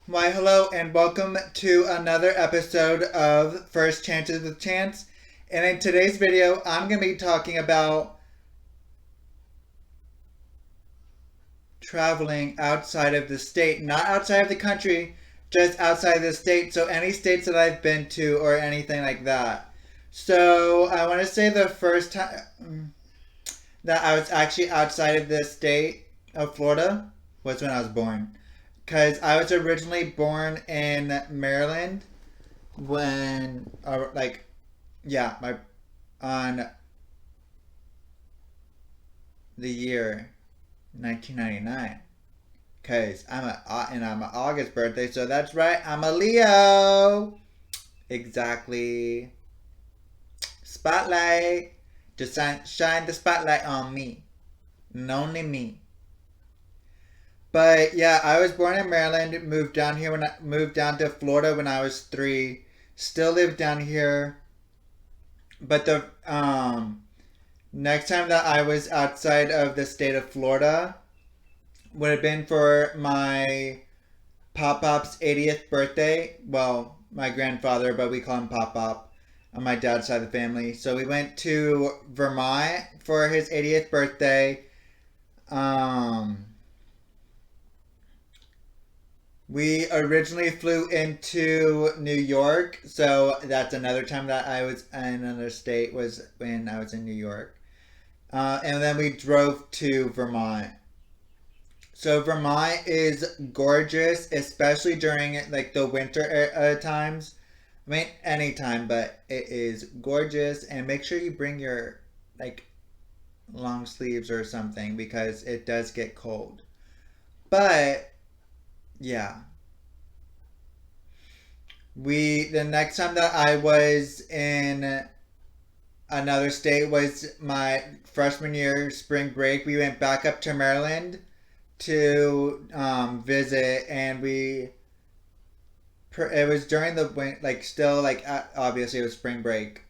Why, hello, and welcome to another episode of First Chances with Chance. And in today's video, I'm going to be talking about traveling outside of the state, not outside of the country, just outside of the state. So, any states that I've been to or anything like that. So, I want to say the first time that I was actually outside of the state of Florida was when I was born. Because I was originally born in Maryland when, yeah, my on the year 1999. Cause I'm an August birthday, so that's right, I'm a Leo. Exactly. Spotlight. Just shine the spotlight on me, and only me. But yeah, I was born in Maryland. Moved down here when I moved down to Florida when I was 3. Still live down here. But the next time that I was outside of the state of Florida would have been for my Pop Pop's 80th birthday. Well, my grandfather, but we call him Pop Pop on my dad's side of the family. So we went to Vermont for his 80th birthday. Um, We originally flew into New York, so that's another time that I was in another state was when I was in New York. And then we drove to Vermont. So Vermont is gorgeous, especially during like the winter times. I mean, anytime, but it is gorgeous. And make sure you bring your like long sleeves or something because it does get cold. But yeah, the next time that I was in another state was my freshman year spring break. We went back up to Maryland to visit, and it was during the winter, like still like obviously it was spring break,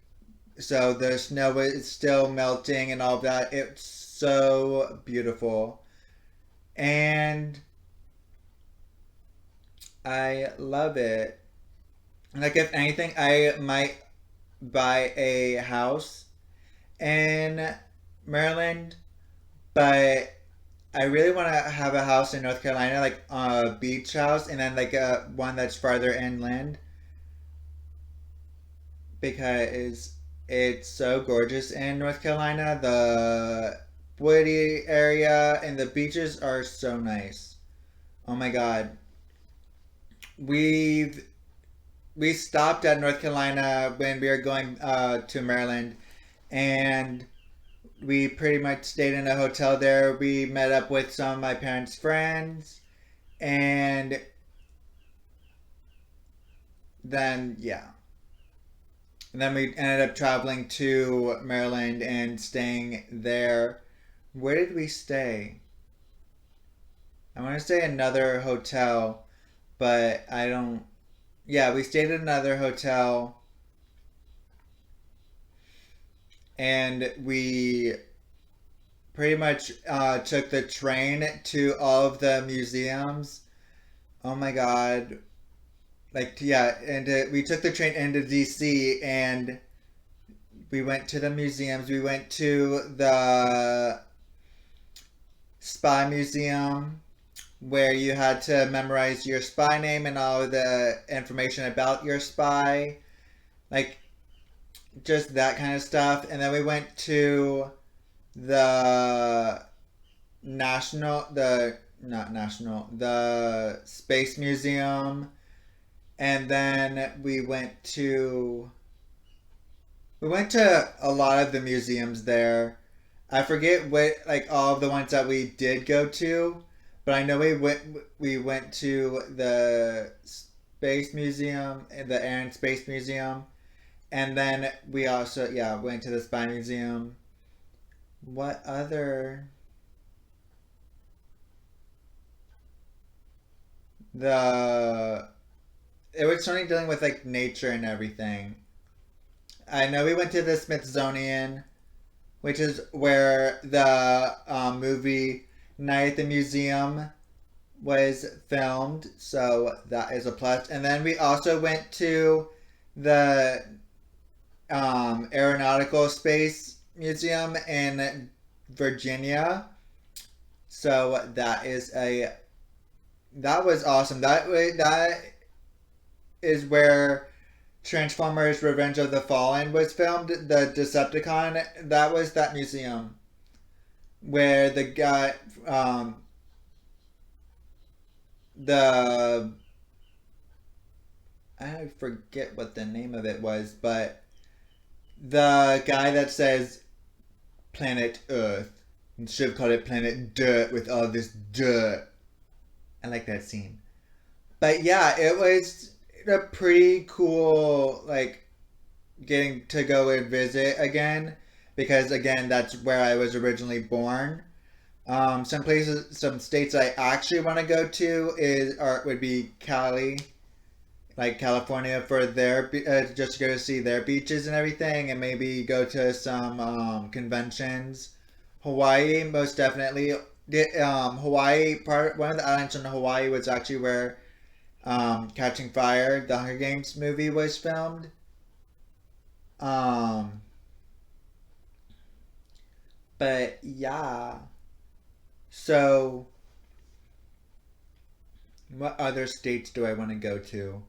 so the snow was still melting and all of that. It's so beautiful, and I love it. Like if anything, I might buy a house in Maryland, but I really want to have a house in North Carolina, like a beach house, and then like a one that's farther inland because it's so gorgeous in North Carolina. The woody area and the beaches are so nice. Oh my God, we've we stopped at North Carolina when we were going to Maryland, and we pretty much stayed in a hotel there. We met up with some of my parents' friends, and then yeah, and then we ended up traveling to Maryland and staying there. Where did we stay? I want to say another hotel, but I don't. Yeah, we stayed at another hotel, and we pretty much took the train to all of the museums. Oh my God. Like, yeah, and we took the train into DC and we went to the museums. We went to the Spy Museum where you had to memorize your spy name and all of the information about your spy. Like, just that kind of stuff. And then we went to the not national, the Space Museum, and then we went to a lot of the museums there. I forget what like all of the ones that we did go to, but I know we went to the Space Museum, the Air and Space Museum, and then we also went to the Spy Museum. What other the it was something dealing with like nature and everything. I know we went to the Smithsonian, which is where the movie Night at the Museum was filmed, so that is a plus. And then we also went to the Aeronautical Space Museum in Virginia. So that was awesome. That is where Transformers: Revenge of the Fallen was filmed. The Decepticon, that was that museum where the guy, the I forget what the name of it was, but the guy that says planet Earth, should have called it planet Dirt with all this dirt. I like that scene. But yeah, it was a pretty cool, like, getting to go and visit again, because again, that's where I was originally born. Some places, some states I actually want to go to would be Cali, like California, for just to go to see their beaches and everything, and maybe go to some conventions. Hawaii, most definitely. Hawaii, one of the islands in Hawaii was actually where Catching Fire, the Hunger Games movie, was filmed. Um, but yeah. So, what other states do I want to go to?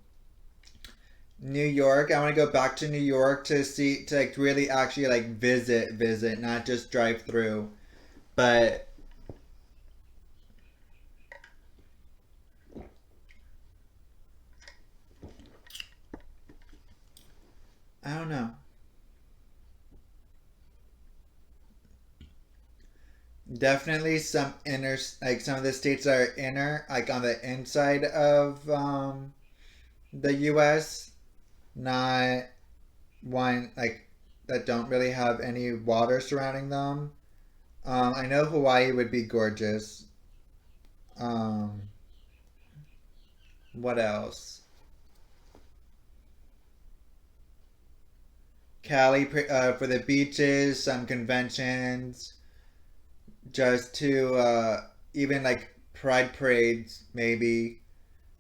New York. I want to go back to New York to see, to like really actually like visit, not just drive through. But I don't know. Definitely some inner, like some of the states that are inner, like on the inside of the U.S. Not one like that don't really have any water surrounding them. I know Hawaii would be gorgeous. Um, what else? Cali for the beaches, some conventions, just to even like pride parades maybe.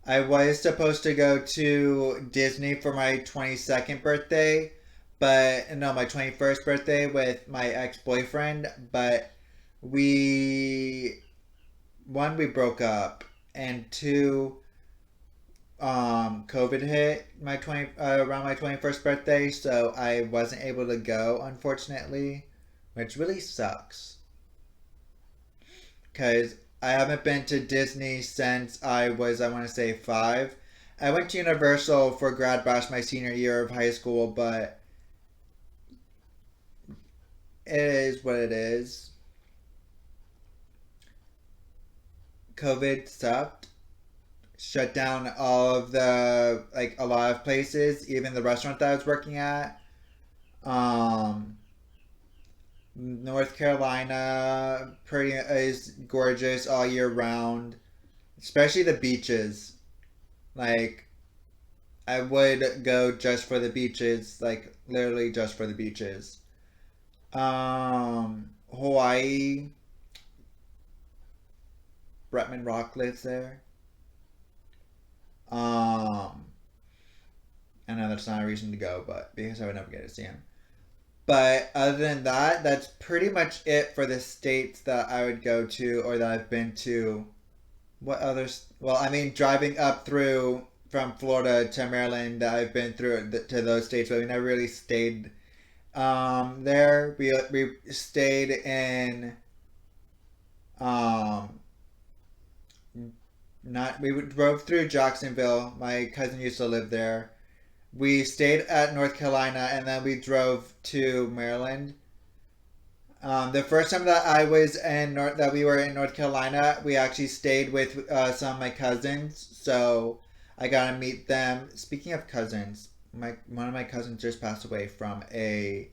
I was supposed to go to Disney for my 22nd birthday, but no, my 21st birthday with my ex-boyfriend, but we one we broke up, and two, COVID hit my 20 around my 21st birthday, so I wasn't able to go, unfortunately, which really sucks because I haven't been to Disney since I was, I want to say, five. I went to Universal for grad bash my senior year of high school, but it is what it is. COVID sucked, shut down all of the, like, a lot of places, even the restaurant that I was working at. Um, North Carolina pretty is gorgeous all year round, especially the beaches. Like, I would go just for the beaches, like literally just for the beaches. Hawaii, Bretman Rock lives there. Um, I know that's not a reason to go, but because I would never get to see him. But other than that, that's pretty much it for the states that I would go to or that I've been to. What others? Well, I mean, driving up through from Florida to Maryland, I've been through to those states, but we never really stayed there. We stayed in um not we drove through Jacksonville. My cousin used to live there. We stayed at North Carolina, and then we drove to Maryland. The first time that I was in that we were in North Carolina, we actually stayed with some of my cousins, so I got to meet them. Speaking of cousins, my one of my cousins just passed away from a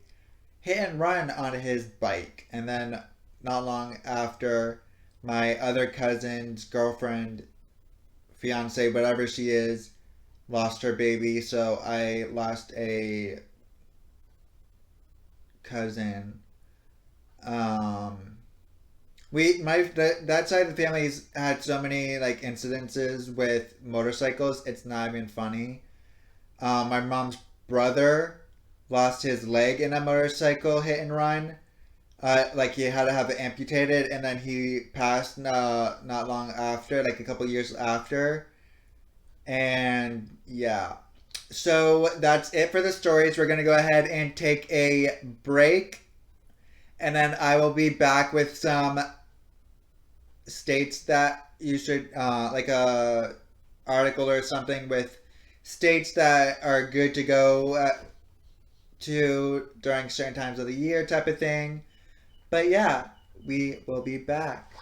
hit and run on his bike, and then not long after, my other cousin's girlfriend, fiance, whatever she is, lost her baby. So I lost a cousin. Um, that side of the family's had so many like incidences with motorcycles. It's not even funny. My mom's brother lost his leg in a motorcycle hit and run. Like he had to have it amputated, and then he passed not long after, like a couple years after. And yeah, so that's it for the stories. We're gonna go ahead and take a break, and then I will be back with some states that you should like a article or something with states that are good to go to during certain times of the year type of thing. But yeah, we will be back.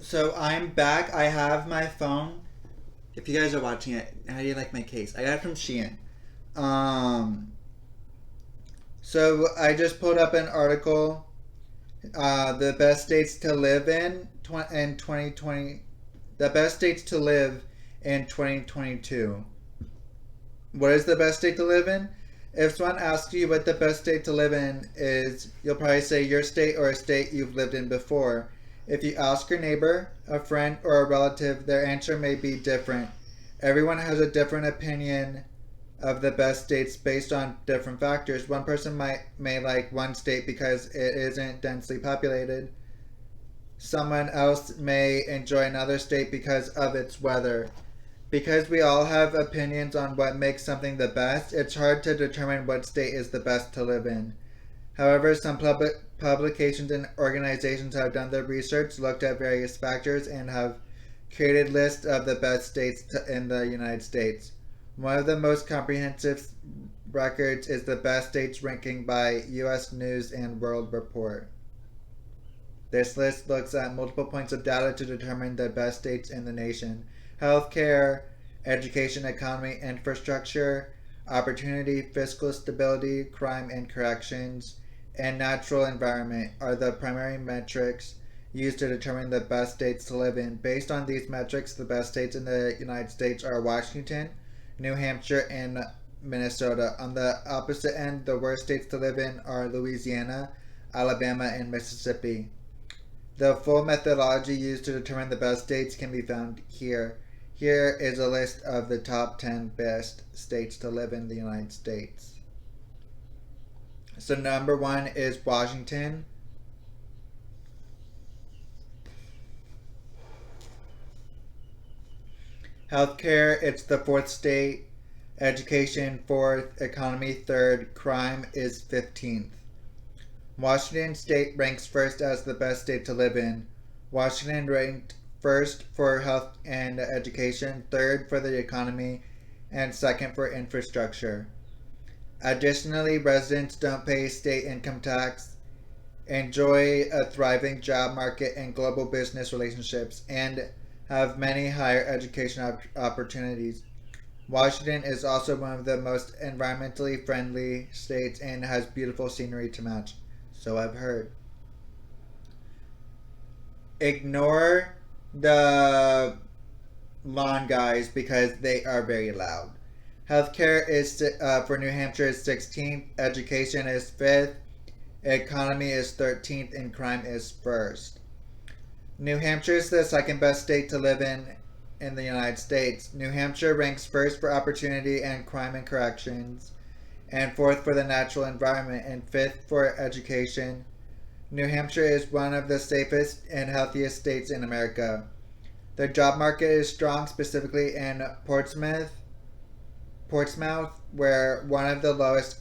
So I'm back. I have my phone. If you guys are watching it, how do you like my case? I got it from Shein. Um, so I just pulled up an article. The best states to live in 2020. The best states to live in 2022. What is the best state to live in? If someone asks you what the best state to live in is, you'll probably say your state or a state you've lived in before. If you ask your neighbor, a friend, or a relative, their answer may be different. Everyone has a different opinion of the best states based on different factors. One person may like one state because it isn't densely populated. Someone else may enjoy another state because of its weather. Because we all have opinions on what makes something the best, it's hard to determine what state is the best to live in. However, some publications and organizations have done their research, looked at various factors, and have created lists of the best states in the United States. One of the most comprehensive records is the best states ranking by U.S. News and World Report. This list looks at multiple points of data to determine the best states in the nation. Healthcare, education, economy, infrastructure, opportunity, fiscal stability, crime and corrections, and natural environment are the primary metrics used to determine the best states to live in. Based on these metrics, the best states in the United States are Washington, New Hampshire, and Minnesota. On the opposite end, the worst states to live in are Louisiana, Alabama, and Mississippi. The full methodology used to determine the best states can be found here. Here is a list of the top 10 best states to live in the United States. So number 1 is Washington. Healthcare, it's the 4th state. Education, 4th. Economy, 3rd. Crime is 15th. Washington State ranks first as the best state to live in. Washington ranked first for health and education, third for the economy, and second for infrastructure. Additionally, residents don't pay state income tax, enjoy a thriving job market and global business relationships, and have many higher education opportunities. Washington is also one of the most environmentally friendly states and has beautiful scenery to match. So I've heard. Ignore the lawn guys because they are very loud. Healthcare is for New Hampshire is 16th, education is 5th, economy is 13th, and crime is 1st. New Hampshire is the second best state to live in the United States. New Hampshire ranks first for opportunity and crime and corrections, and 4th for the natural environment, and 5th for education. New Hampshire is one of the safest and healthiest states in America. The job market is strong, specifically in Portsmouth, where one of the lowest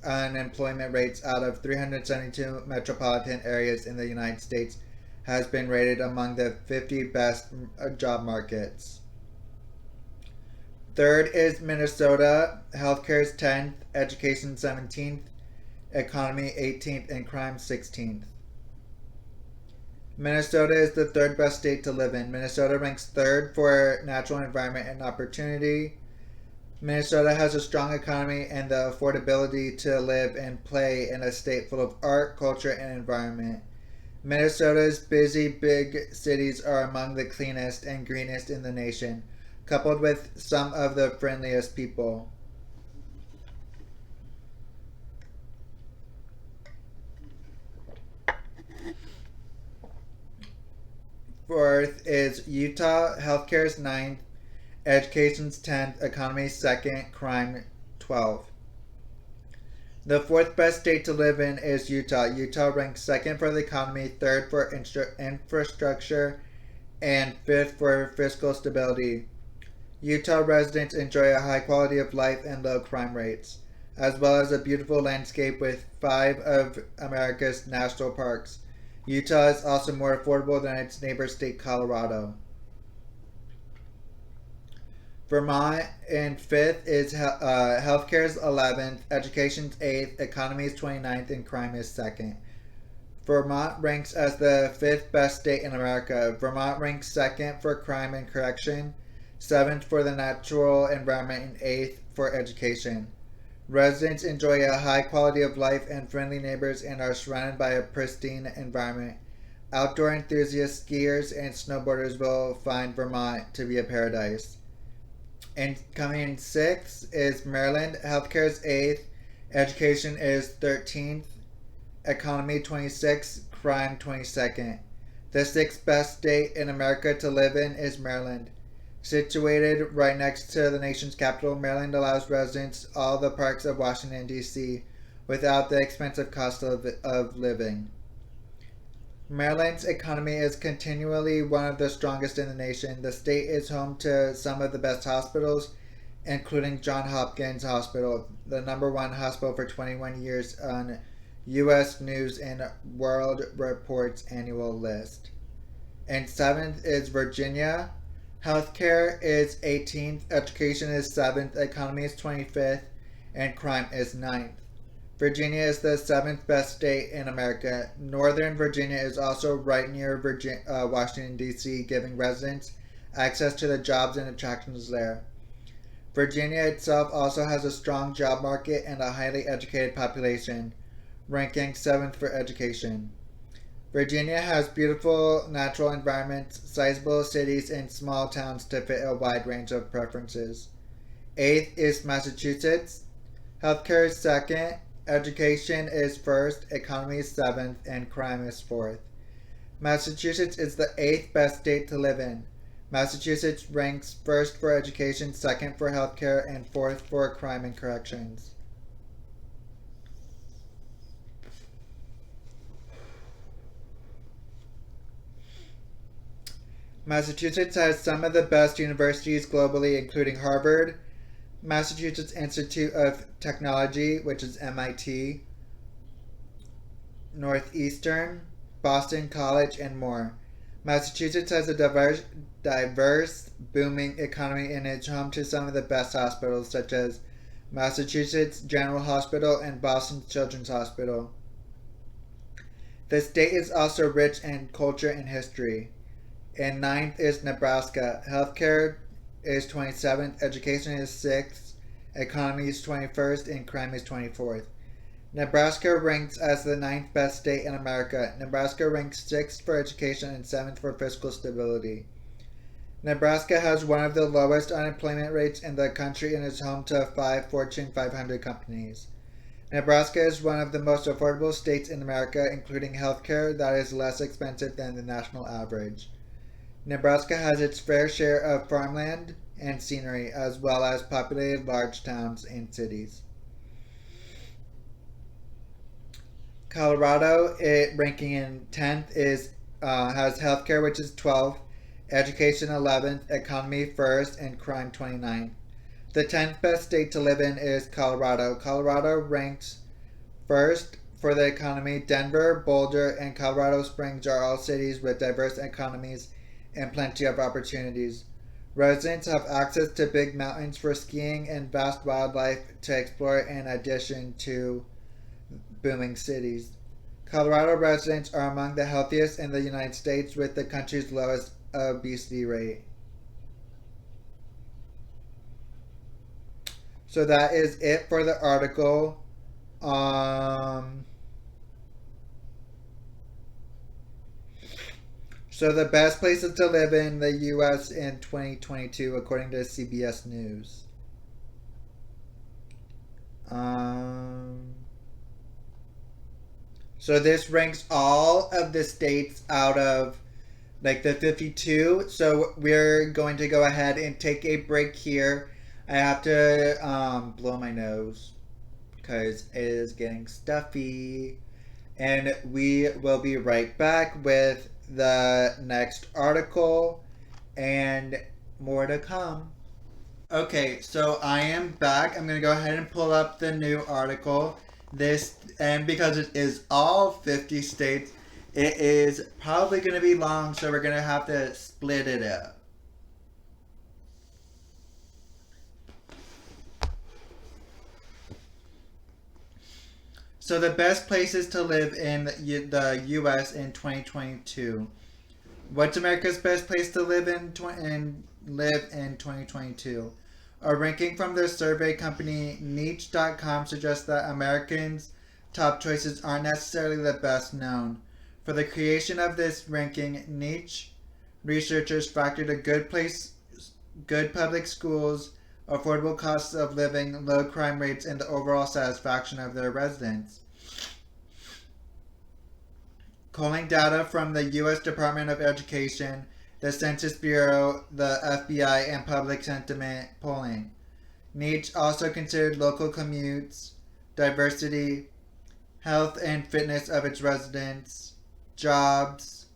unemployment rates out of 372 metropolitan areas in the United States has been rated among the 50 best job markets. Third is Minnesota. Healthcare is 10th, education 17th, economy 18th, and crime 16th. Minnesota is the third best state to live in. Minnesota ranks third for natural environment and opportunity. Minnesota has a strong economy and the affordability to live and play in a state full of art, culture, and environment. Minnesota's busy big cities are among the cleanest and greenest in the nation, coupled with some of the friendliest people. Fourth is Utah. Healthcare is ninth. Education's 10th. Economy second. Crime 12. The fourth best state to live in is Utah. Utah ranks second for the economy, third for infrastructure, and fifth for fiscal stability. Utah residents enjoy a high quality of life and low crime rates, as well as a beautiful landscape with 5 of America's national parks. Utah is also more affordable than its neighbor state, Colorado. Vermont in 5th is healthcare's 11th, education's 8th, economy's 29th, and crime is 2nd. Vermont ranks as the 5th best state in America. Vermont ranks 2nd for crime and correction, 7th for the natural environment, and 8th for education. Residents enjoy a high quality of life and friendly neighbors and are surrounded by a pristine environment. Outdoor enthusiasts, skiers, and snowboarders will find Vermont to be a paradise. And coming in 6th is Maryland. Healthcare is 8th. Education is 13th. Economy 26th. Crime 22nd. The 6th best state in America to live in is Maryland. Situated right next to the nation's capital, Maryland allows residents all the parks of Washington, D.C. without the expensive cost of living. Maryland's economy is continually one of the strongest in the nation. The state is home to some of the best hospitals, including Johns Hopkins Hospital, the #1 hospital for 21 years on U.S. News and World Report's annual list. And 7th is Virginia. Healthcare is 18th, education is 7th, economy is 25th, and crime is 9th. Virginia is the 7th best state in America. Northern Virginia is also right near Washington, D.C., giving residents access to the jobs and attractions there. Virginia itself also has a strong job market and a highly educated population, ranking 7th for education. Virginia has beautiful natural environments, sizable cities, and small towns to fit a wide range of preferences. 8th is Massachusetts. Healthcare is 2nd. Education is 1st, economy is 7th, and crime is 4th. Massachusetts is the 8th best state to live in. Massachusetts ranks 1st for education, 2nd for healthcare, and 4th for crime and corrections. Massachusetts has some of the best universities globally, including Harvard, Massachusetts Institute of Technology, which is MIT, Northeastern, Boston College, and more. Massachusetts has a diverse, booming economy and is home to some of the best hospitals, such as Massachusetts General Hospital and Boston Children's Hospital. The state is also rich in culture and history. And 9th is Nebraska. Healthcare is 27th, education is 6th, economy is 21st, and crime is 24th. Nebraska ranks as the 9th best state in America. Nebraska ranks 6th for education and 7th for fiscal stability. Nebraska has one of the lowest unemployment rates in the country and is home to 5 Fortune 500 companies. Nebraska is one of the most affordable states in America, including healthcare that is less expensive than the national average. Nebraska has its fair share of farmland and scenery, as well as populated large towns and cities. Colorado, ranking in 10th, has healthcare, which is 12th, education 11th, economy 1st, and crime 29th. The 10th best state to live in is Colorado. Colorado ranks 1st for the economy. Denver, Boulder, and Colorado Springs are all cities with diverse economies and plenty of opportunities. Residents have access to big mountains for skiing and vast wildlife to explore in addition to booming cities. Colorado residents are among the healthiest in the United States with the country's lowest obesity rate. So that is it for the article. So the best places to live in the U.S. in 2022, according to CBS News. So this ranks all of the states out of like the 52. So we're going to go ahead and take a break here. I have to blow my nose because it is getting stuffy. And we will be right back with the next article and more to come. Okay, so I am back. I'm going to go ahead and pull up the new article. This, and because it is all 50 states, it is probably going to be long, so we're going to have to split it up. So the best places to live in the U.S. in 2022. What's America's best place to live in 2022? A ranking from the survey company Niche.com suggests that Americans' top choices aren't necessarily the best known. For the creation of this ranking, Niche researchers factored a good public schools, affordable costs of living, low crime rates, and the overall satisfaction of their residents. Culling data from the U.S. Department of Education, the Census Bureau, the FBI, and public sentiment polling. Niche also considered local commutes, diversity, health and fitness of its residents, jobs,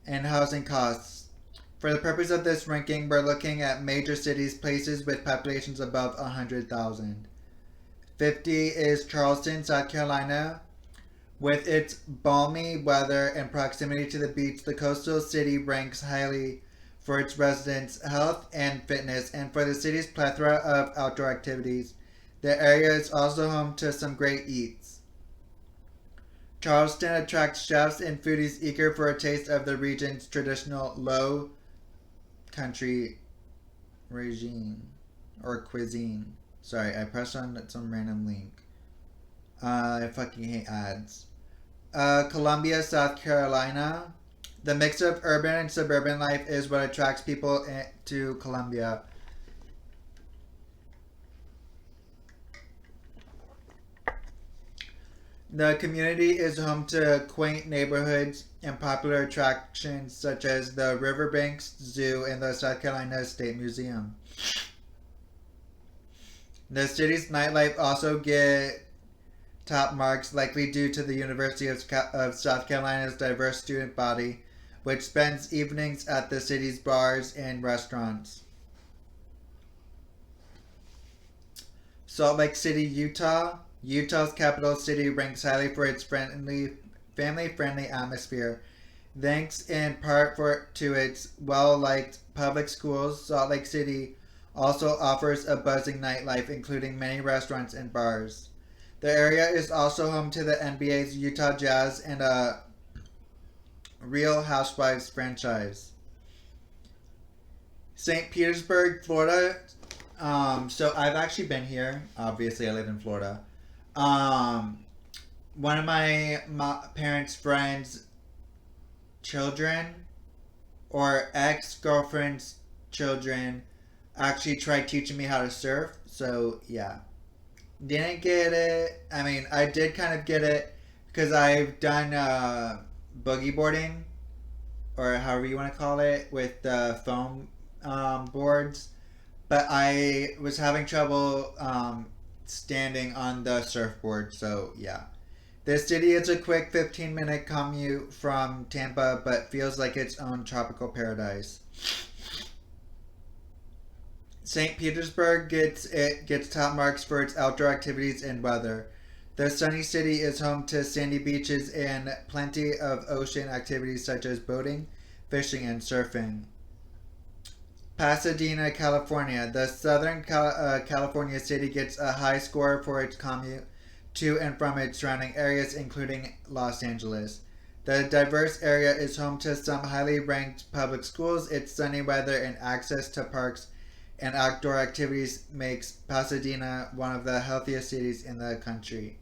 and housing costs. For the purpose of this ranking, we're looking at major cities, places with populations above 100,000. 50 is Charleston, South Carolina. With its balmy weather and proximity to the beach, the coastal city ranks highly for its residents' health and fitness, and for the city's plethora of outdoor activities. The area is also home to some great eats. Charleston attracts chefs and foodies eager for a taste of the region's traditional low country regime or cuisine. Sorry, I pressed on some random link. I fucking hate ads. Columbia, South Carolina. The mix of urban and suburban life is what attracts people to Columbia. The community is home to quaint neighborhoods and popular attractions such as the Riverbanks Zoo and the South Carolina State Museum. The city's nightlife also get top marks, likely due to the University of South Carolina's diverse student body, which spends evenings at the city's bars and restaurants. Salt Lake City, Utah. Utah's capital city ranks highly for its family-friendly atmosphere. Thanks in part to its well-liked public schools, Salt Lake City also offers a buzzing nightlife, including many restaurants and bars. The area is also home to the NBA's Utah Jazz and a Real Housewives franchise. St. Petersburg, Florida. So I've actually been here. Obviously, I live in Florida. One of my parents' friends' children or ex-girlfriend's children actually tried teaching me how to surf. So yeah. Didn't get it. I mean, I did kind of get it because I've done boogie boarding, or however you want to call it, with the foam boards. But I was having trouble standing on the surfboard, so yeah. This city is a quick 15-minute commute from Tampa, but feels like its own tropical paradise. St. Petersburg gets top marks for its outdoor activities and weather. The sunny city is home to sandy beaches and plenty of ocean activities such as boating, fishing, and surfing. Pasadena, California. The Southern California city gets a high score for its commute to and from its surrounding areas, including Los Angeles. The diverse area is home to some highly ranked public schools. Its sunny weather and access to parks and outdoor activities makes Pasadena one of the healthiest cities in the country.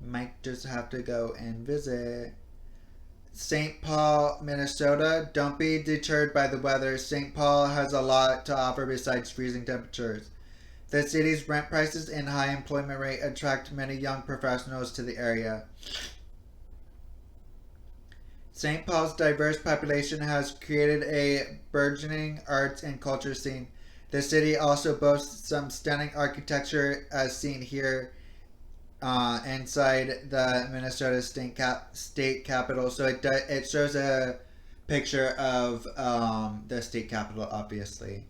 Might just have to go and visit. St. Paul, Minnesota. Don't be deterred by the weather. St. Paul has a lot to offer besides freezing temperatures. The city's rent prices and high employment rate attract many young professionals to the area. St. Paul's diverse population has created a burgeoning arts and culture scene. The city also boasts some stunning architecture, as seen here inside the Minnesota state capital. So it shows a picture of the state capital, obviously.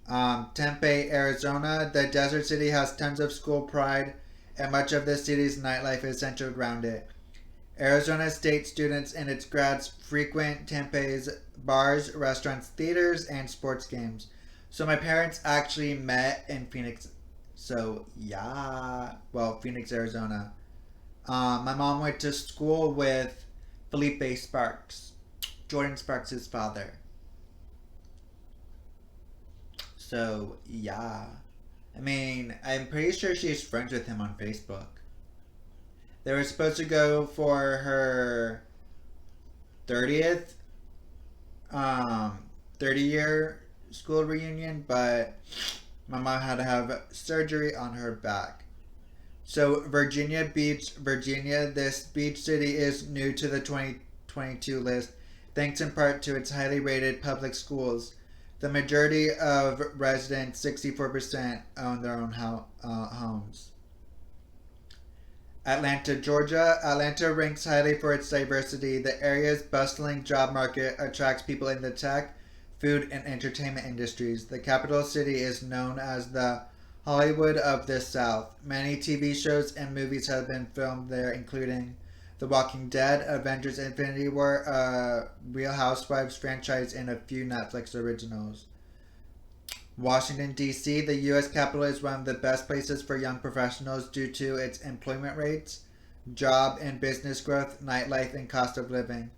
Tempe, Arizona. The desert city has tons of school pride, and much of the city's nightlife is centered around it. Arizona State students and its grads frequent Tempe's bars, restaurants, theaters, and sports games. So my parents actually met in Phoenix. So yeah, well, Phoenix, Arizona. My mom went to school with Felipe Sparks, Jordan Sparks' father. So yeah, I mean, I'm pretty sure she's friends with him on Facebook. They were supposed to go for her 30th, um, 30-year school reunion, but my mom had to have surgery on her back. So, Virginia Beach, Virginia. This beach city is new to the 2022 list, thanks in part to its highly rated public schools. The majority of residents, 64%, own their own homes. Atlanta, Georgia. Atlanta ranks highly for its diversity. The area's bustling job market attracts people in the tech, food, and entertainment industries. The capital city is known as the Hollywood of the South. Many TV shows and movies have been filmed there, including The Walking Dead, Avengers Infinity War, Real Housewives franchise, and a few Netflix originals. Washington, D.C., the U.S. capital, is one of the best places for young professionals due to its employment rates, job and business growth, nightlife, and cost of living.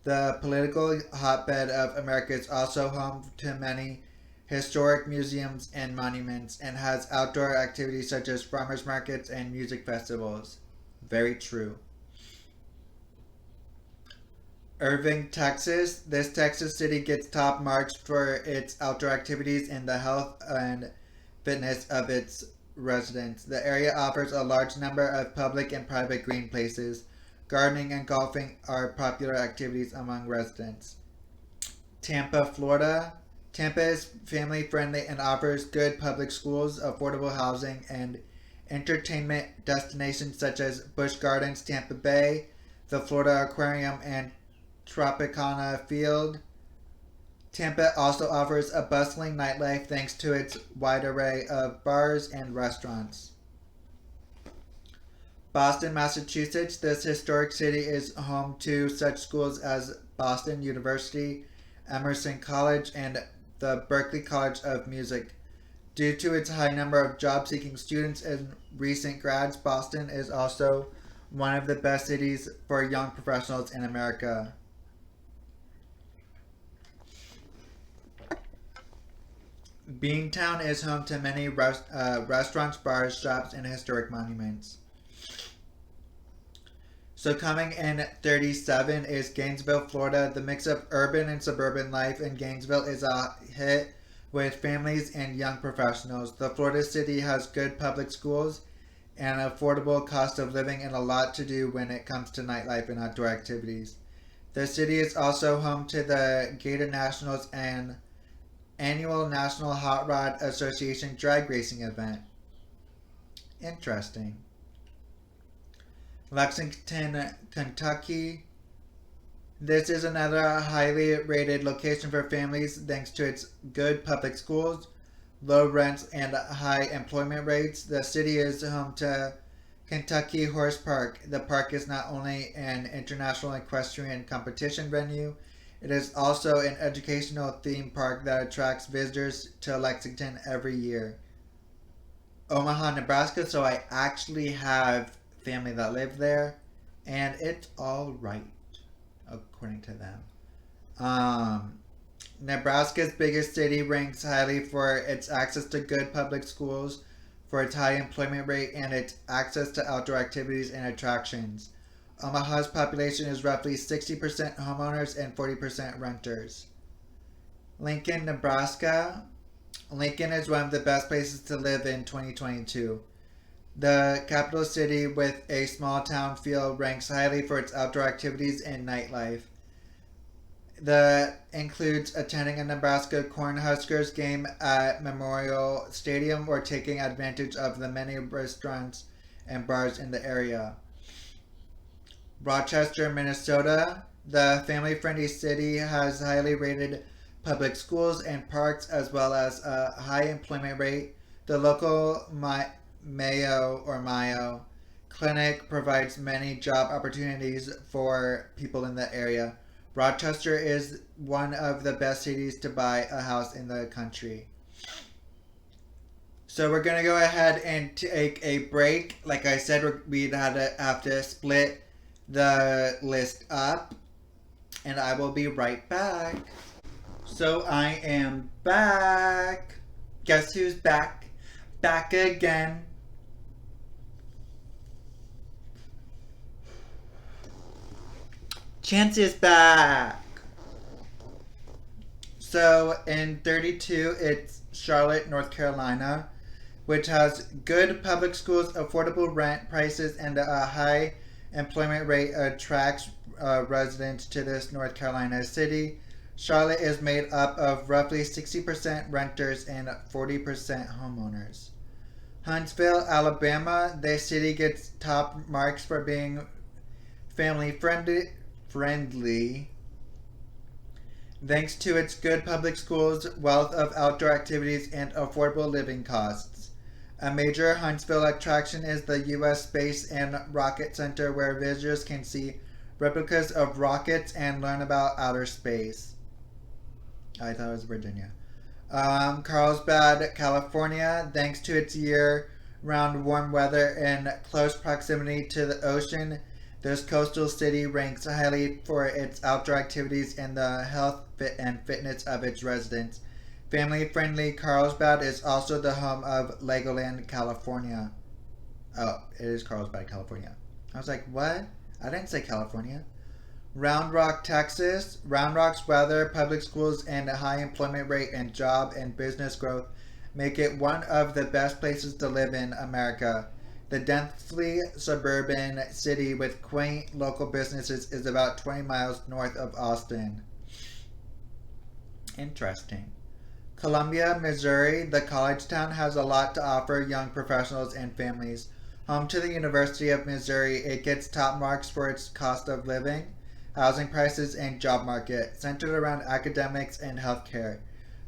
The political hotbed of America is also home to many historic museums and monuments and has outdoor activities such as farmers markets and music festivals. Very true. Irving, Texas. This Texas city gets top marks for its outdoor activities and the health and fitness of its residents. The area offers a large number of public and private green places. Gardening and golfing are popular activities among residents. Tampa, Florida. Tampa is family friendly and offers good public schools, affordable housing, and entertainment destinations such as Busch Gardens, Tampa Bay, the Florida Aquarium, and Tropicana Field. Tampa also offers a bustling nightlife thanks to its wide array of bars and restaurants. Boston, Massachusetts. This historic city is home to such schools as Boston University, Emerson College, and the Berkeley College of Music. Due to its high number of job seeking students and recent grads, Boston is also one of the best cities for young professionals in America. Beantown is home to many restaurants, bars, shops, and historic monuments. So coming in at 37 is Gainesville, Florida. The mix of urban and suburban life in Gainesville is a hit with families and young professionals. The Florida city has good public schools and affordable cost of living and a lot to do when it comes to nightlife and outdoor activities. The city is also home to the Gator Nationals and annual National Hot Rod Association drag racing event. Interesting. Lexington, Kentucky. This is another highly rated location for families thanks to its good public schools, low rents, and high employment rates. The city is home to Kentucky Horse Park. The park is not only an international equestrian competition venue, it is also an educational theme park that attracts visitors to Lexington every year. Omaha, Nebraska. So I actually have family that live there, and it's all right, according to them. Nebraska's biggest city ranks highly for its access to good public schools, for its high employment rate, and its access to outdoor activities and attractions. Omaha's population is roughly 60% homeowners and 40% renters. Lincoln, Nebraska. Lincoln is one of the best places to live in 2022. The capital city with a small town feel ranks highly for its outdoor activities and nightlife. That includes attending a Nebraska Cornhuskers game at Memorial Stadium or taking advantage of the many restaurants and bars in the area. Rochester, Minnesota. The family friendly city has highly rated public schools and parks as well as a high employment rate. The local Mayo clinic provides many job opportunities for people in the area. Rochester is one of the best cities to buy a house in the country. So we're gonna go ahead and take a break. Like I said, we'd have to split the list up, and I will be right back. So I am back. Guess who's back? Back again. Chance is back. So in 32, it's Charlotte, North Carolina, which has good public schools, affordable rent prices, and a high employment rate attracts residents to this North Carolina city. Charlotte is made up of roughly 60% renters and 40% homeowners. Huntsville, Alabama, the city gets top marks for being family friendly thanks to its good public schools, wealth of outdoor activities, and affordable living costs. A major Huntsville attraction is the U.S. Space and Rocket Center, where visitors can see replicas of rockets and learn about outer space. I thought it was Virginia. Carlsbad, California, thanks to its year-round warm weather and close proximity to the ocean, this coastal city ranks highly for its outdoor activities and the health and fitness of its residents. Family-friendly Carlsbad is also the home of Legoland, California. Oh, it is Carlsbad, California. I was like, what? I didn't say California. Round Rock, Texas. Round Rock's weather, public schools, and a high employment rate and job and business growth make it one of the best places to live in America. The densely suburban city with quaint local businesses is about 20 miles north of Austin. Interesting. Columbia, Missouri, the college town, has a lot to offer young professionals and families. Home to the University of Missouri, it gets top marks for its cost of living, housing prices, and job market, centered around academics and healthcare.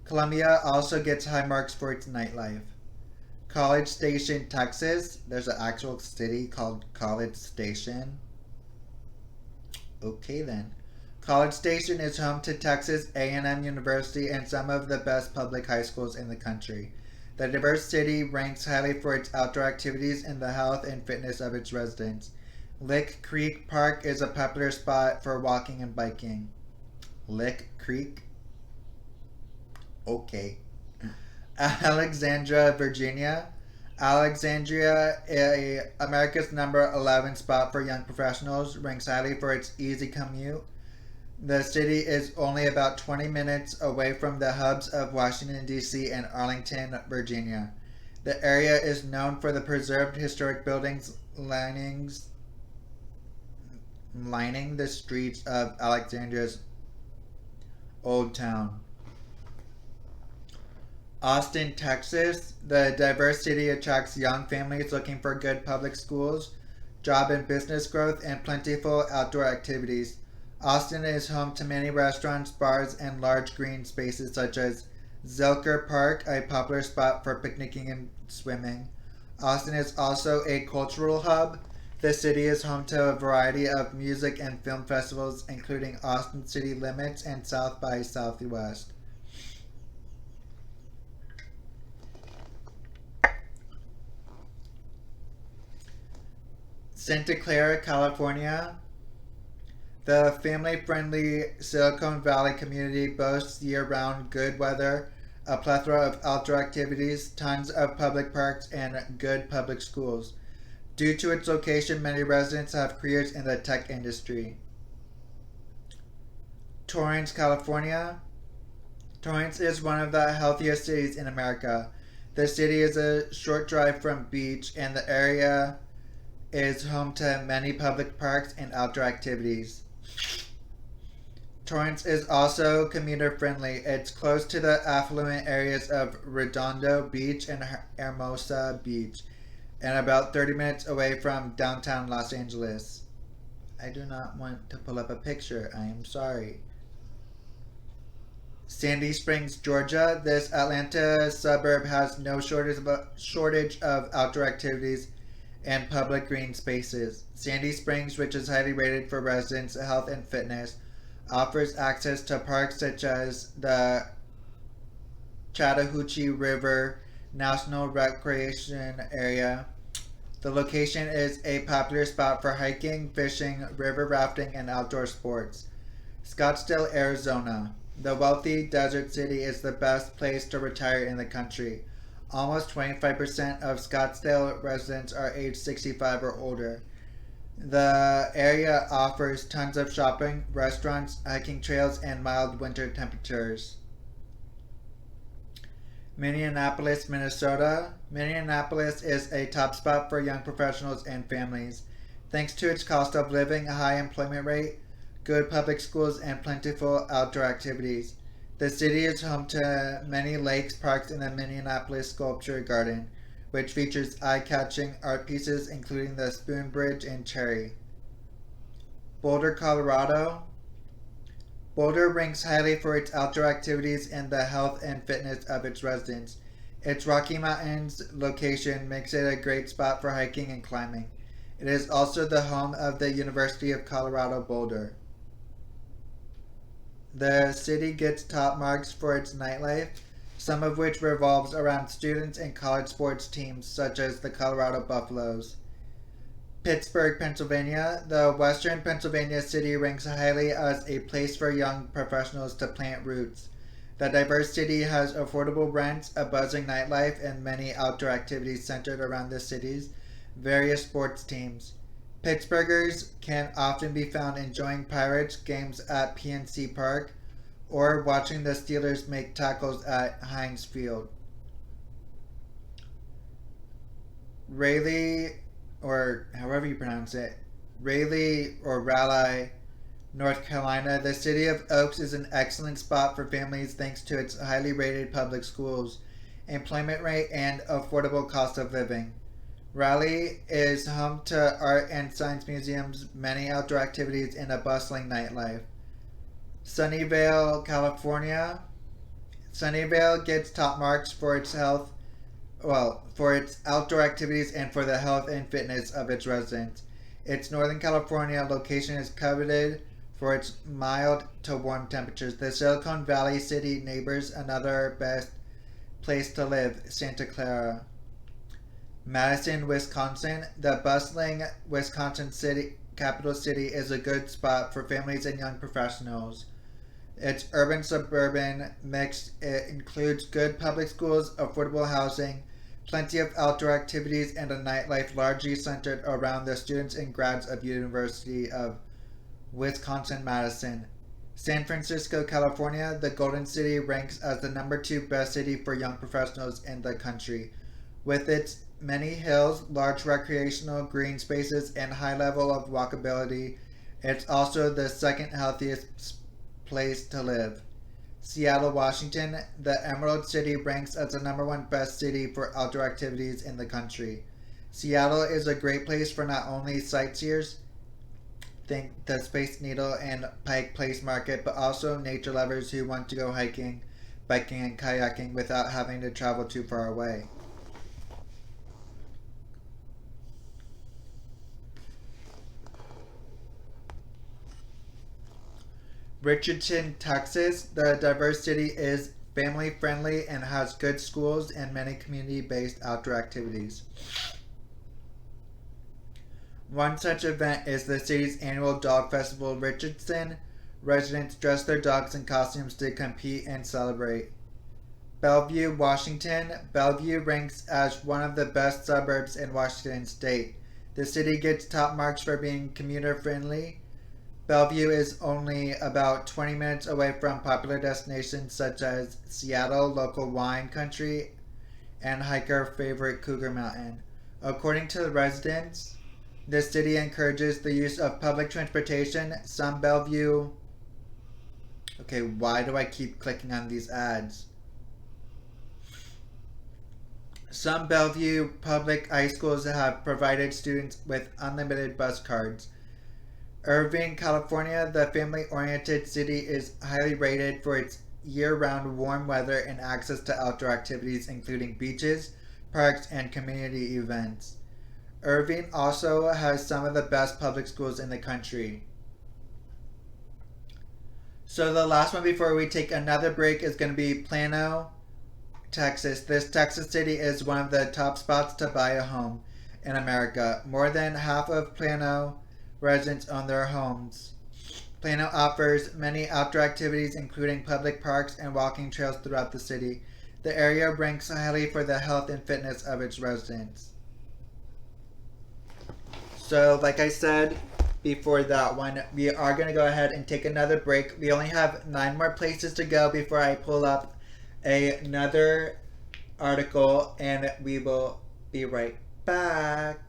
Columbia also gets high marks for its nightlife. College Station, Texas. There's an actual city called College Station. Okay then. College Station is home to Texas A&M University and some of the best public high schools in the country. The diverse city ranks highly for its outdoor activities and the health and fitness of its residents. Lick Creek Park is a popular spot for walking and biking. Lick Creek? Okay. Alexandria, Virginia. Alexandria, America's number 11 spot for young professionals, ranks highly for its easy commute. The city is only about 20 minutes away from the hubs of Washington, D.C. and Arlington, Virginia. The area is known for the preserved historic buildings lining the streets of Alexandria's Old Town. Austin, Texas. The diverse city attracts young families looking for good public schools, job and business growth, and plentiful outdoor activities. Austin is home to many restaurants, bars, and large green spaces such as Zilker Park, a popular spot for picnicking and swimming. Austin is also a cultural hub. The city is home to a variety of music and film festivals, including Austin City Limits and South by Southwest. Santa Clara, California. The family-friendly Silicon Valley community boasts year-round good weather, a plethora of outdoor activities, tons of public parks, and good public schools. Due to its location, many residents have careers in the tech industry. Torrance, California. Torrance is one of the healthiest cities in America. The city is a short drive from beach, and the area is home to many public parks and outdoor activities. Torrance is also commuter friendly. It's close to the affluent areas of Redondo Beach and Hermosa Beach, and about 30 minutes away from downtown Los Angeles. I do not want to pull up a picture. I am sorry. Sandy Springs, Georgia. This Atlanta suburb has no shortage of outdoor activities and public green spaces. Sandy Springs, which is highly rated for residents' health and fitness, offers access to parks such as the Chattahoochee River National Recreation Area. The location is a popular spot for hiking, fishing, river rafting, and outdoor sports. Scottsdale, Arizona. The wealthy desert city is the best place to retire in the country. Almost 25% of Scottsdale residents are age 65 or older. The area offers tons of shopping, restaurants, hiking trails, and mild winter temperatures. Minneapolis, Minnesota. Minneapolis is a top spot for young professionals and families. Thanks to its cost of living, high employment rate, good public schools, and plentiful outdoor activities. The city is home to many lakes, parks, and the Minneapolis Sculpture Garden, which features eye-catching art pieces including the Spoon Bridge and Cherry. Boulder, Colorado. Boulder ranks highly for its outdoor activities and the health and fitness of its residents. Its Rocky Mountains location makes it a great spot for hiking and climbing. It is also the home of the University of Colorado Boulder. The city gets top marks for its nightlife, some of which revolves around students and college sports teams such as the Colorado Buffaloes. Pittsburgh, Pennsylvania. The western Pennsylvania city ranks highly as a place for young professionals to plant roots. The diverse city has affordable rents, a buzzing nightlife, and many outdoor activities centered around the city's various sports teams. Pittsburghers can often be found enjoying Pirates games at PNC Park or watching the Steelers make tackles at Heinz Field. Raleigh, or however you pronounce it, Raleigh or Raleigh, North Carolina. The city of Oaks is an excellent spot for families thanks to its highly rated public schools, employment rate, and affordable cost of living. Raleigh is home to art and science museums, many outdoor activities, and a bustling nightlife. Sunnyvale, California. Sunnyvale gets top marks for its for its outdoor activities and for the health and fitness of its residents. Its Northern California location is coveted for its mild to warm temperatures. The Silicon Valley city neighbors another best place to live, Santa Clara. Madison, Wisconsin. The bustling Wisconsin capital city is a good spot for families and young professionals. Its urban-suburban mix includes good public schools, affordable housing, plenty of outdoor activities, and a nightlife largely centered around the students and grads of University of Wisconsin-Madison. San Francisco, California. The Golden City ranks as the number 2 best city for young professionals in the country. With its many hills, large recreational green spaces, and high level of walkability, it's also the second healthiest place to live. Seattle, Washington. The Emerald City ranks as the number 1 best city for outdoor activities in the country. Seattle is a great place for not only sightseers, think the Space Needle and Pike Place Market, but also nature lovers who want to go hiking, biking, and kayaking without having to travel too far away. Richardson, Texas. The diverse city is family friendly and has good schools and many community based outdoor activities. One such event is the city's annual dog festival, Richardson. Residents dress their dogs in costumes to compete and celebrate. Bellevue, Washington. Bellevue ranks as one of the best suburbs in Washington state. The city gets top marks for being commuter friendly. Bellevue is only about 20 minutes away from popular destinations such as Seattle, local wine country, and hiker favorite Cougar Mountain. According to the residents, the city encourages the use of public transportation. Some Bellevue. Okay, why do I keep clicking on these ads? Some Bellevue public high schools have provided students with unlimited bus cards. Irving, California, the family-oriented city, is highly rated for its year-round warm weather and access to outdoor activities including beaches, parks, and community events. Irving also has some of the best public schools in the country. So the last one before we take another break is going to be Plano, Texas. This Texas city is one of the top spots to buy a home in America. More than half of Plano residents own their homes. Plano offers many outdoor activities including public parks and walking trails throughout the city. The area ranks highly for the health and fitness of its residents. So like I said before that one, we are going to go ahead and take another break. We only have 9 more places to go before I pull up another article, and we will be right back.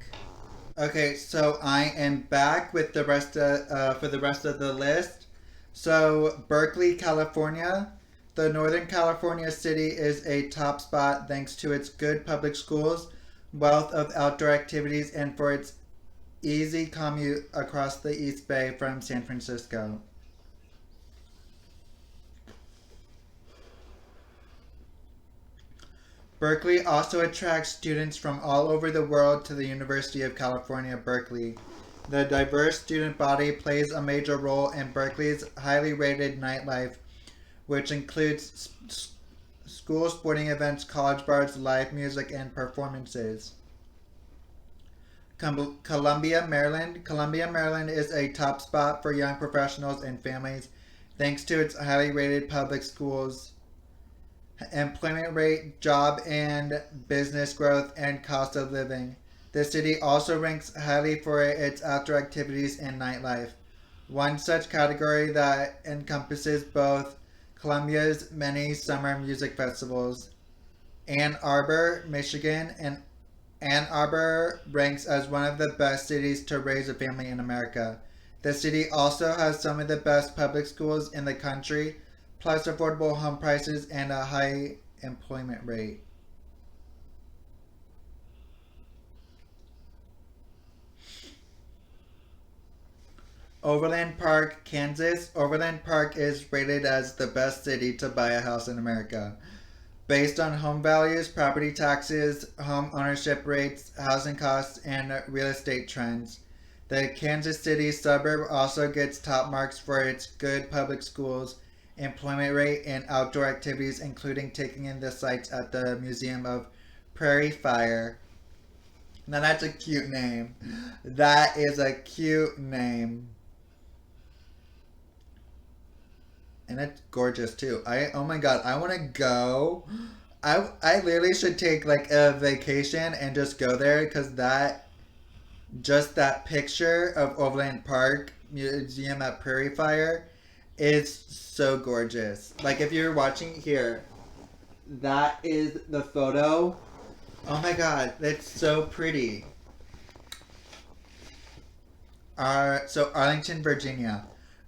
Okay, so I am back with the rest of, for the rest of the list. So Berkeley, California. The Northern California city is a top spot thanks to its good public schools, wealth of outdoor activities, and for its easy commute across the East Bay from San Francisco. Berkeley also attracts students from all over the world to the University of California, Berkeley. The diverse student body plays a major role in Berkeley's highly rated nightlife, which includes school sporting events, college bars, live music, and performances. Columbia, Maryland. Columbia, Maryland is a top spot for young professionals and families thanks to its highly rated public schools, employment rate, job and business growth, and cost of living. The city also ranks highly for its outdoor activities and nightlife. One such category that encompasses both Columbia's many summer music festivals. Ann Arbor, Michigan, and Ann Arbor ranks as one of the best cities to raise a family in America. The city also has some of the best public schools in the country, plus affordable home prices and a high employment rate. Overland Park, Kansas. Overland Park is rated as the best city to buy a house in America. Based on home values, property taxes, home ownership rates, housing costs, and real estate trends. The Kansas City suburb also gets top marks for its good public schools, employment rate, and outdoor activities, including taking in the sites at the Museum of Prairie Fire. Now that's a cute name. That is a cute name. And it's gorgeous too. Oh my god, I want to go. I literally should take like a vacation and just go there because that picture of Overland Park Museum at Prairie Fire is so gorgeous. Like if you're watching here, that is the photo. Oh my god, that's so pretty. So Arlington, Virginia.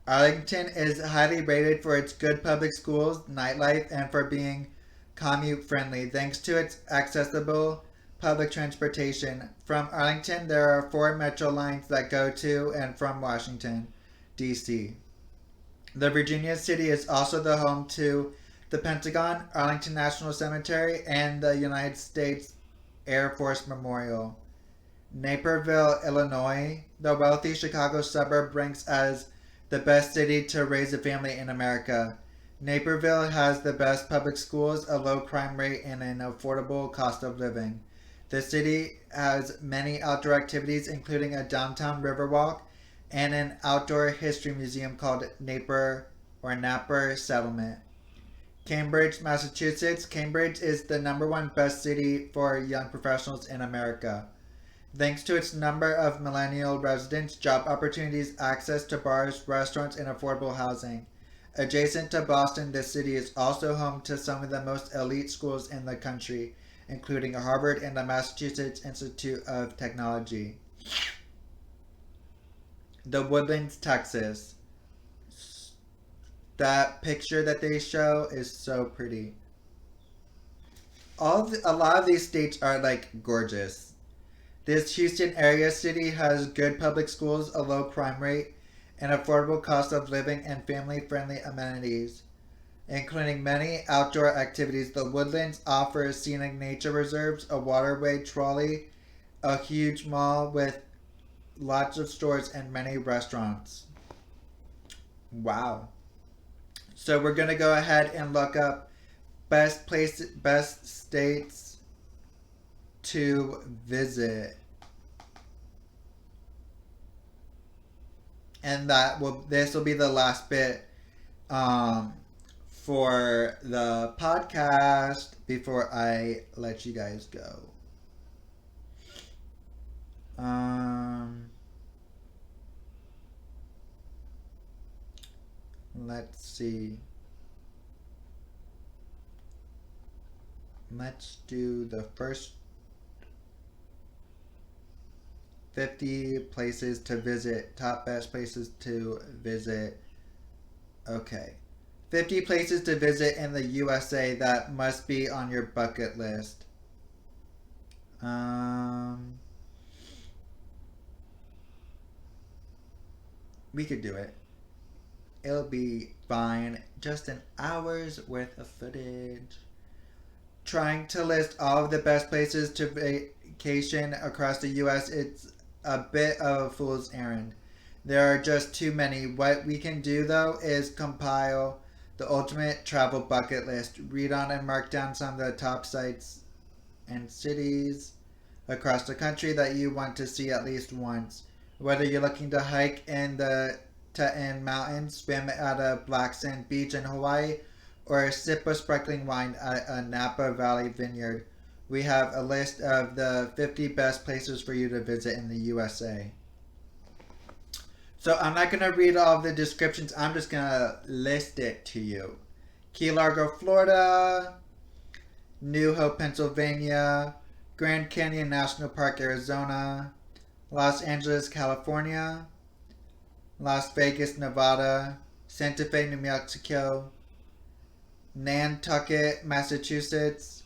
Arlington is highly rated for its good public schools, nightlife, and for being commute friendly thanks to its accessible public transportation. From Arlington, there are 4 metro lines that go to and from Washington, D.C. The Virginia city is also the home to the Pentagon, Arlington National Cemetery, and the United States Air Force Memorial. Naperville, Illinois. The wealthy Chicago suburb ranks as the best city to raise a family in America. Naperville has the best public schools, a low crime rate, and an affordable cost of living. The city has many outdoor activities, including a downtown riverwalk and an outdoor history museum called Naper Settlement. Cambridge, Massachusetts. Cambridge is the #1 best city for young professionals in America. Thanks to its number of millennial residents, job opportunities, access to bars, restaurants, and affordable housing. Adjacent to Boston, this city is also home to some of the most elite schools in the country, including Harvard and the Massachusetts Institute of Technology. The Woodlands, Texas. That picture that they show is so pretty. A lot of these states are like gorgeous. This Houston area city has good public schools, a low crime rate, an affordable cost of living, and family-friendly amenities, including many outdoor activities. The Woodlands offers scenic nature reserves, a waterway trolley, a huge mall with lots of stores, and many restaurants. Wow. So we're gonna go ahead and look up best states to visit, and this will be the last bit for the podcast before I let you guys go. Let's see. Let's do the first 50 places to visit, top best places to visit. Okay. 50 places to visit in the USA that must be on your bucket list. We could do it. It'll be fine. Just an hour's worth of footage. Trying to list all of the best places to vacation across the U.S., it's a bit of a fool's errand. There are just too many. What we can do, though, is compile the ultimate travel bucket list. Read on and mark down some of the top sites and cities across the country that you want to see at least once. Whether you're looking to hike in the Teton Mountains, swim at a black sand beach in Hawaii, or sip a sparkling wine at a Napa Valley vineyard, we have a list of the 50 best places for you to visit in the USA. So I'm not going to read all of the descriptions. I'm just going to list it to you. Key Largo, Florida. New Hope, Pennsylvania. Grand Canyon National Park, Arizona. Los Angeles, California. Las Vegas, Nevada. Santa Fe, New Mexico. Nantucket, Massachusetts.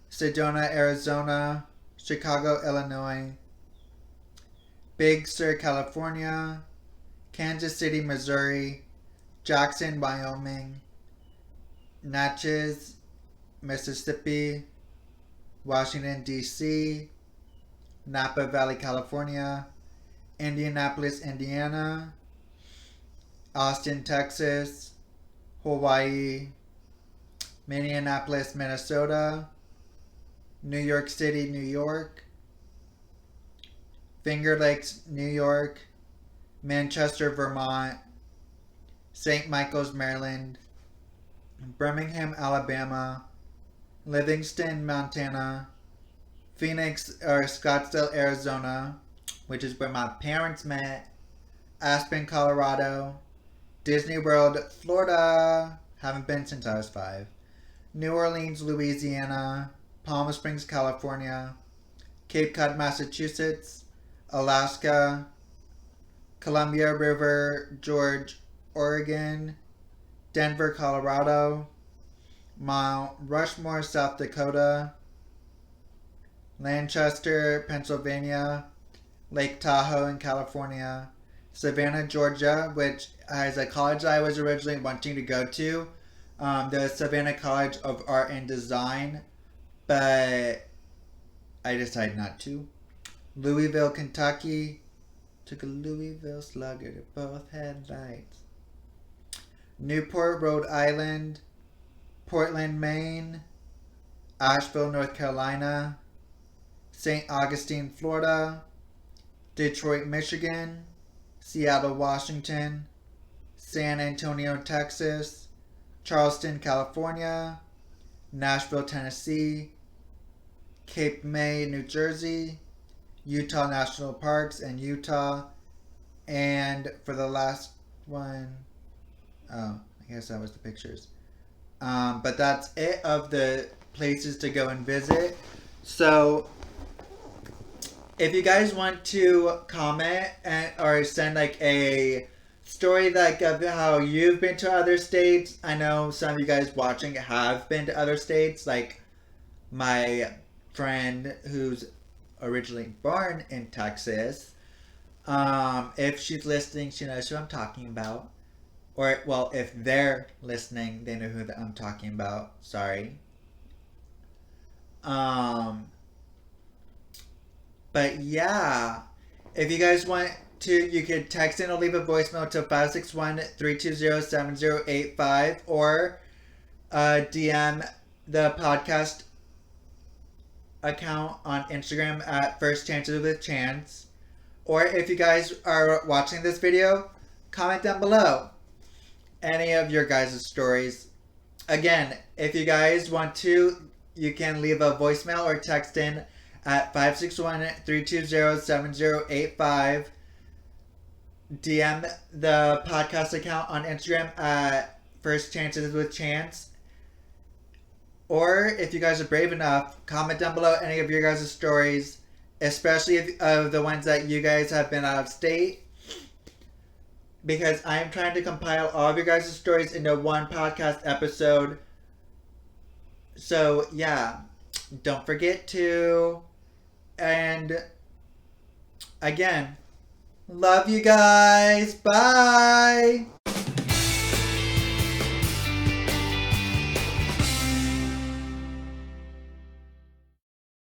Sedona, Arizona. Chicago, Illinois. Big Sur, California. Kansas City, Missouri. Jackson, Wyoming. Natchez, Mississippi. Washington, D.C. Napa Valley, California. Indianapolis, Indiana. Austin, Texas. Hawaii. Minneapolis, Minnesota. New York City, New York. Finger Lakes, New York. Manchester, Vermont. St. Michael's, Maryland. Birmingham, Alabama. Livingston, Montana. Phoenix or Scottsdale, Arizona, which is where my parents met. Aspen, Colorado. Disney World, Florida. Haven't been since I was 5. New Orleans, Louisiana. Palm Springs, California. Cape Cod, Massachusetts. Alaska. Columbia River, George, Oregon. Denver, Colorado. Mount Rushmore, South Dakota. Lancaster, Pennsylvania. Lake Tahoe in California. Savannah, Georgia, which is a college I was originally wanting to go to. The Savannah College of Art and Design, but I decided not to. Louisville, Kentucky. Took a Louisville Slugger to both headlights. Newport, Rhode Island. Portland, Maine. Asheville, North Carolina. St. Augustine, Florida. Detroit, Michigan. Seattle, Washington. San Antonio, Texas. Charleston, California. Nashville, Tennessee. Cape May, New Jersey. Utah National Parks and Utah. And for the last one, oh, I guess that was the pictures. But that's it of the places to go and visit. So if you guys want to comment or send like a story like of how you've been to other states. I know some of you guys watching have been to other states, like my friend who's originally born in Texas. If she's listening, she knows who I'm talking about. Or, well, if they're listening, they know who I'm talking about. Sorry. But yeah, if you guys want to, you could text in or leave a voicemail to 561-320-7085 or DM the podcast account on Instagram at First Chances with Chance. Or if you guys are watching this video, comment down below any of your guys' stories. Again, if you guys want to, you can leave a voicemail or text in at 561-320-7085. DM the podcast account on Instagram at First Chances with Chance. Or if you guys are brave enough, comment down below any of your guys' stories, especially of the ones that you guys have been out of state. Because I am trying to compile all of your guys' stories into one podcast episode. So yeah, don't forget to. And again, love you guys. Bye.